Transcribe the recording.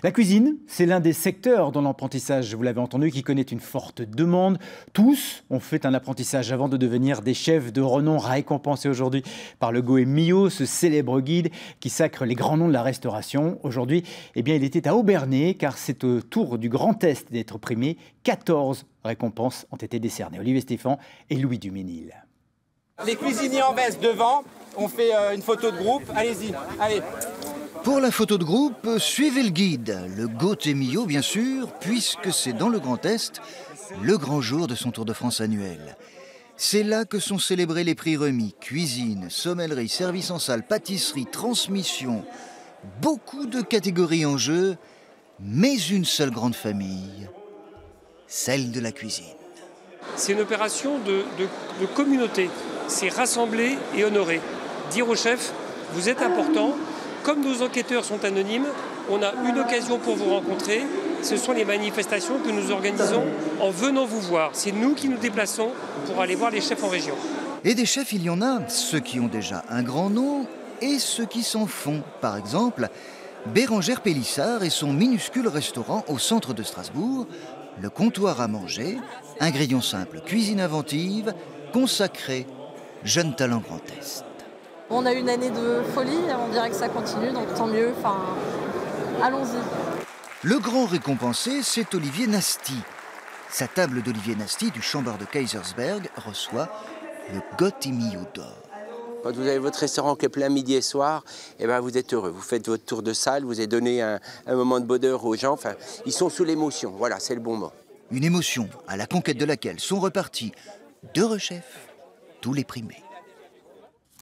La cuisine, c'est l'un des secteurs dans l'apprentissage, vous l'avez entendu, qui connaît une forte demande. Tous ont fait un apprentissage avant de devenir des chefs de renom récompensés aujourd'hui par le Goemio Mio, ce célèbre guide qui sacre les grands noms de la restauration. Aujourd'hui, il était à Obernai, car c'est au tour du Grand Est d'être primé. 14 récompenses ont été décernées. Olivier Stéphane et Louis Duménil. Les cuisiniers en veste devant, on fait une photo de groupe. Allez-y, allez. Pour la photo de groupe, suivez le guide, le Goemio bien sûr, puisque c'est dans le Grand Est, le grand jour de son Tour de France annuel. C'est là que sont célébrés les prix remis, cuisine, sommellerie, service en salle, pâtisserie, transmission. Beaucoup de catégories en jeu, mais une seule grande famille, celle de la cuisine. C'est une opération de communauté, c'est rassembler et honorer. Dire au chef, vous êtes important. Comme nos enquêteurs sont anonymes, on a une occasion pour vous rencontrer. Ce sont les manifestations que nous organisons en venant vous voir. C'est nous qui nous déplaçons pour aller voir les chefs en région. Et des chefs, il y en a, ceux qui ont déjà un grand nom et ceux qui s'en font. Par exemple, Bérangère Pélissard et son minuscule restaurant au centre de Strasbourg, le comptoir à manger, ingrédients simples, cuisine inventive, consacré, jeune talent Grand Est. On a une année de folie, on dirait que ça continue, donc tant mieux, allons-y. Le grand récompensé, c'est Olivier Nasty. Sa table d'Olivier Nasty du Chambord de Kaysersberg reçoit le Goemio d'or. Quand vous avez votre restaurant qui est plein midi et soir, vous êtes heureux. Vous faites votre tour de salle, vous avez donné un moment de bonheur aux gens. Ils sont sous l'émotion, voilà, c'est le bon mot. Une émotion à la conquête de laquelle sont repartis 2 rechefs, tous les primés.